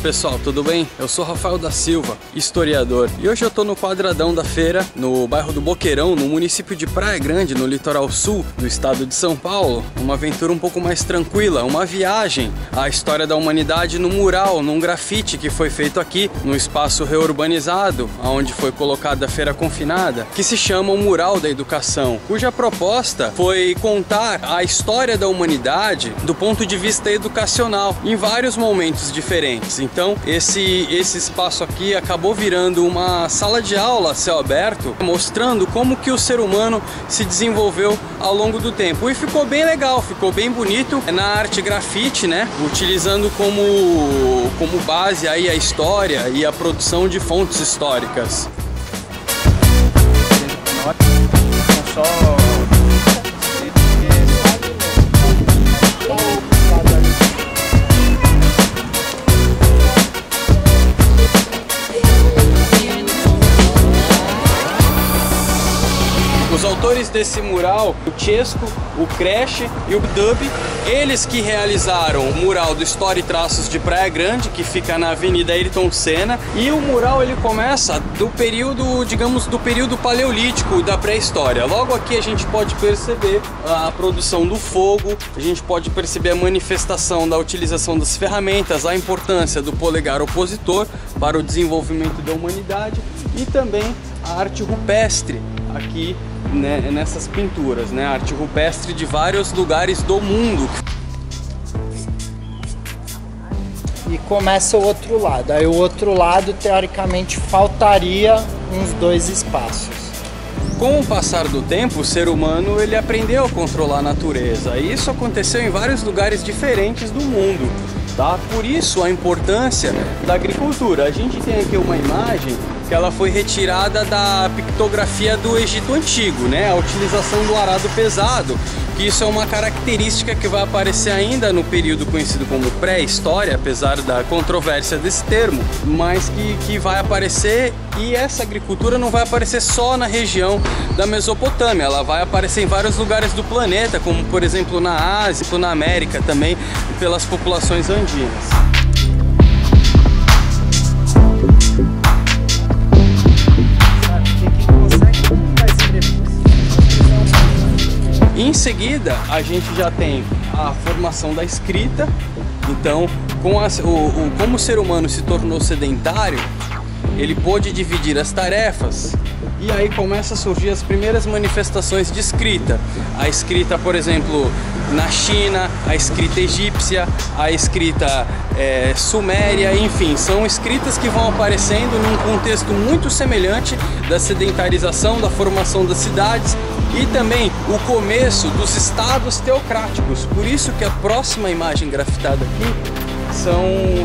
pessoal, tudo bem? Eu sou Rafael da Silva, historiador, e hoje eu tô no quadradão da feira, no bairro do Boqueirão, no município de Praia Grande, no litoral sul do estado de São Paulo. Uma aventura um pouco mais tranquila, uma viagem à história da humanidade no mural, num grafite que foi feito aqui, no espaço reurbanizado, onde foi colocada a feira confinada, que se chama o Mural da Educação, cuja proposta foi contar a história da humanidade do ponto de vista educacional, em vários momentos diferentes. Então esse espaço aqui acabou virando uma sala de aula a céu aberto, mostrando como que o ser humano se desenvolveu ao longo do tempo. E ficou bem legal, ficou bem bonito na arte grafite, né? Utilizando como base aí a história e a produção de fontes históricas. Os autores desse mural, o Chesco, o Crash e o Dub, eles que realizaram o mural do História e Traços de Praia Grande, que fica na Avenida Ayrton Senna, e o mural ele começa do período, digamos, do período paleolítico da pré-história. Logo aqui a gente pode perceber a produção do fogo, a gente pode perceber a manifestação da utilização das ferramentas, a importância do polegar opositor para o desenvolvimento da humanidade e também a arte rupestre aqui, né, nessas pinturas, né, arte rupestre de vários lugares do mundo. E começa o outro lado. Aí o outro lado, teoricamente, faltaria uns 2 espaços. Com o passar do tempo, o ser humano ele aprendeu a controlar a natureza. E isso aconteceu em vários lugares diferentes do mundo, tá? Por isso a importância da agricultura. A gente tem aqui uma imagem que ela foi retirada da pictografia do Egito Antigo, né? A utilização do arado pesado, que isso é uma característica que vai aparecer ainda no período conhecido como pré-história, apesar da controvérsia desse termo, mas que vai aparecer, e essa agricultura não vai aparecer só na região da Mesopotâmia, ela vai aparecer em vários lugares do planeta, como por exemplo na Ásia, na América também, pelas populações andinas. Em seguida, a gente já tem a formação da escrita. Então, como o ser humano se tornou sedentário, ele pôde dividir as tarefas e aí começa a surgir as primeiras manifestações de escrita. A escrita, por exemplo, na China, a escrita egípcia, a escrita suméria, enfim, são escritas que vão aparecendo num contexto muito semelhante da sedentarização, da formação das cidades e também o começo dos estados teocráticos. Por isso que a próxima imagem grafitada aqui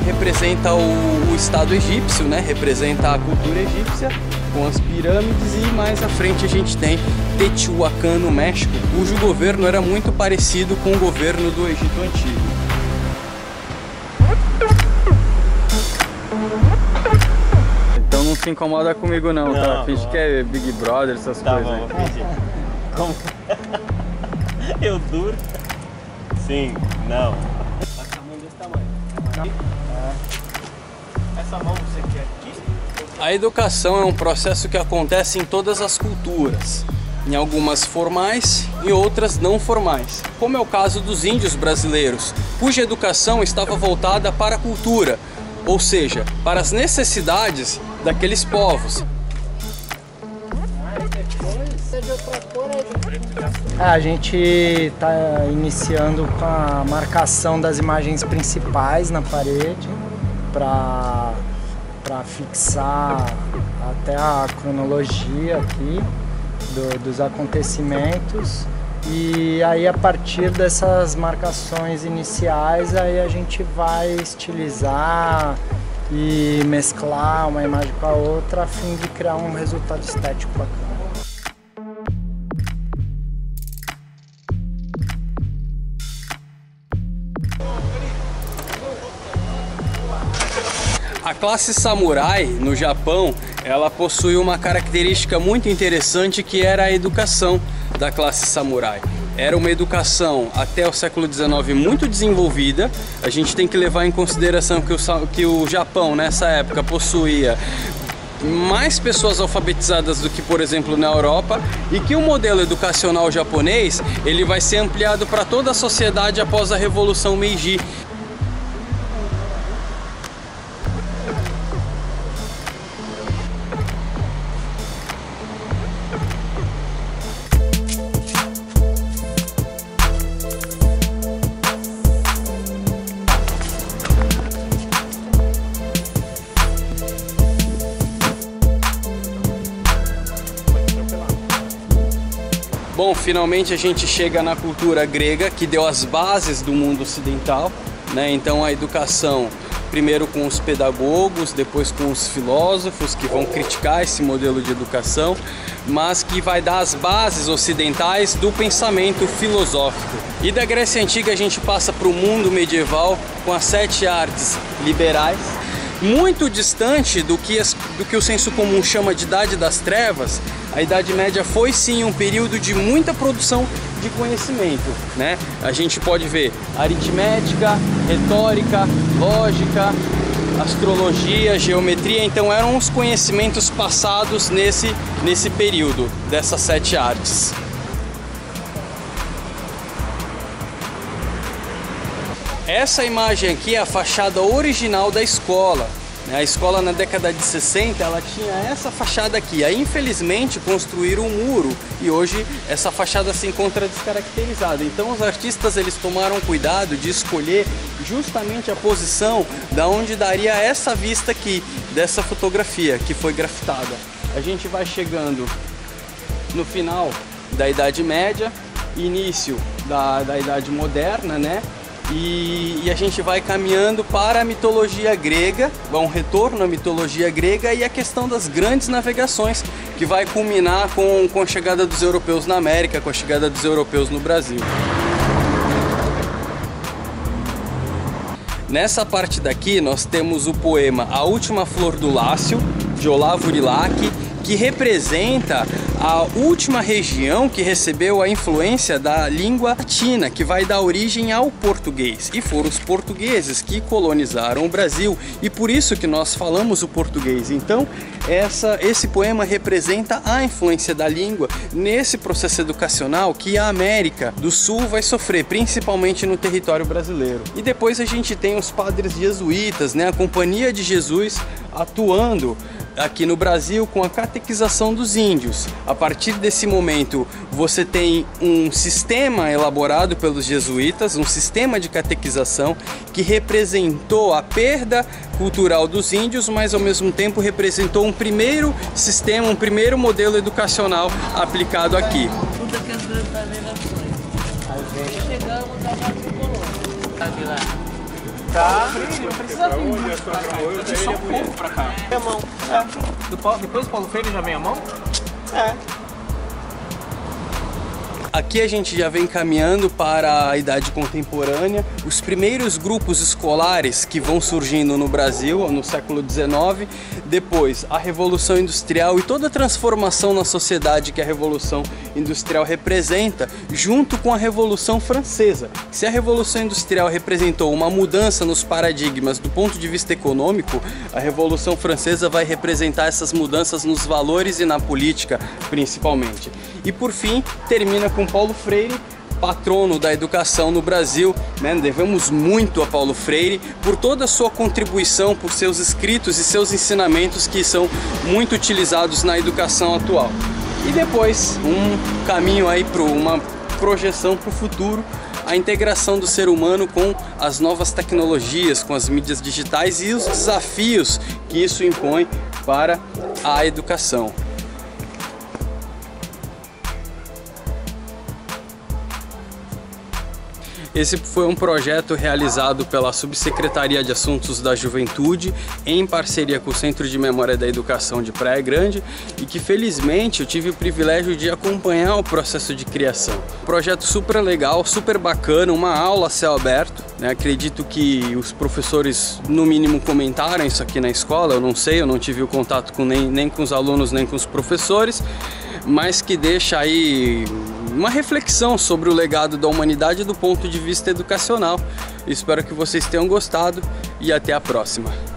representa o estado egípcio, né? Representa a cultura egípcia com as pirâmides, e mais à frente a gente tem Teotihuacan no México, cujo governo era muito parecido com o governo do Egito Antigo. Então não se incomoda comigo não, tá? Finge que é Big Brother, essas coisas aí. Vou fingir. Como? Eu duro? Sim, não. Essa mão desse tamanho. Essa mão você quer aqui? A educação é um processo que acontece em todas as culturas, em algumas formais e outras não formais, como é o caso dos índios brasileiros, cuja educação estava voltada para a cultura, ou seja, para as necessidades daqueles povos. A gente está iniciando com a marcação das imagens principais na parede para fixar até a cronologia aqui dos acontecimentos, e aí a partir dessas marcações iniciais aí a gente vai estilizar e mesclar uma imagem com a outra a fim de criar um resultado estético bacana. A classe samurai no Japão, ela possui uma característica muito interessante, que era a educação da classe samurai. era uma educação até o século XIX muito desenvolvida. A gente tem que levar em consideração que o Japão nessa época possuía mais pessoas alfabetizadas do que, por exemplo, na Europa, e que o modelo educacional japonês ele vai ser ampliado para toda a sociedade após a Revolução Meiji. Bom, finalmente a gente chega na cultura grega, que deu as bases do mundo ocidental, né? Então a educação, primeiro com os pedagogos, depois com os filósofos que vão criticar esse modelo de educação, mas que vai dar as bases ocidentais do pensamento filosófico. E da Grécia Antiga a gente passa para o mundo medieval com as 7 artes liberais, muito distante do que o senso comum chama de Idade das Trevas. A Idade Média foi sim um período de muita produção de conhecimento, né? A gente pode ver aritmética, retórica, lógica, astrologia, geometria, então eram os conhecimentos passados nesse período dessas 7 artes. Essa imagem aqui é a fachada original da escola. A escola na década de 60 ela tinha essa fachada aqui. Aí infelizmente construíram um muro e hoje essa fachada se encontra descaracterizada. Então os artistas eles tomaram cuidado de escolher justamente a posição da onde daria essa vista aqui dessa fotografia que foi grafitada. A gente vai chegando no final da Idade Média, início da Idade Moderna, né? E a gente vai caminhando para a mitologia grega, um retorno à mitologia grega e a questão das grandes navegações, que vai culminar com a chegada dos europeus na América, com a chegada dos europeus no Brasil. Nessa parte daqui nós temos o poema A Última Flor do Lácio, de Olavo Bilac, que representa a última região que recebeu a influência da língua latina, que vai dar origem ao português. E foram os portugueses que colonizaram o Brasil, e por isso que nós falamos o português. Então, esse poema representa a influência da língua nesse processo educacional que a América do Sul vai sofrer, principalmente no território brasileiro. E depois a gente tem os padres jesuítas, né? A Companhia de Jesus atuando aqui no Brasil com a catequização dos índios. A partir desse momento você tem um sistema elaborado pelos jesuítas, um sistema de catequização que representou a perda cultural dos índios, mas ao mesmo tempo representou um primeiro sistema, um primeiro modelo educacional aplicado aqui. Tudo aqui as grandes navegações. Aí chegamos a Marco lá. Tá, não precisa vir muito pra cá, eu só um pouco pra cá. É a mão. É. Depois do Paulo Freire já vem a mão? É. Aqui a gente já vem caminhando para a idade contemporânea. Os primeiros grupos escolares que vão surgindo no Brasil no século XIX, depois a Revolução Industrial e toda a transformação na sociedade que a Revolução Industrial representa, junto com a Revolução Francesa. Se a Revolução Industrial representou uma mudança nos paradigmas do ponto de vista econômico, a Revolução Francesa vai representar essas mudanças nos valores e na política, principalmente. E por fim, termina com Paulo Freire, patrono da educação no Brasil, né? Devemos muito a Paulo Freire por toda a sua contribuição, por seus escritos e seus ensinamentos que são muito utilizados na educação atual. E depois um caminho aí para uma projeção para o futuro, a integração do ser humano com as novas tecnologias, com as mídias digitais e os desafios que isso impõe para a educação. Esse foi um projeto realizado pela Subsecretaria de Assuntos da Juventude em parceria com o Centro de Memória da Educação de Praia Grande e que felizmente eu tive o privilégio de acompanhar o processo de criação. Um projeto super legal, super bacana, uma aula a céu aberto, né? Acredito que os professores no mínimo comentaram isso aqui na escola, eu não sei, eu não tive o contato com nem com os alunos nem com os professores, mas que deixa aí uma reflexão sobre o legado da humanidade do ponto de vista educacional. Espero que vocês tenham gostado e até a próxima.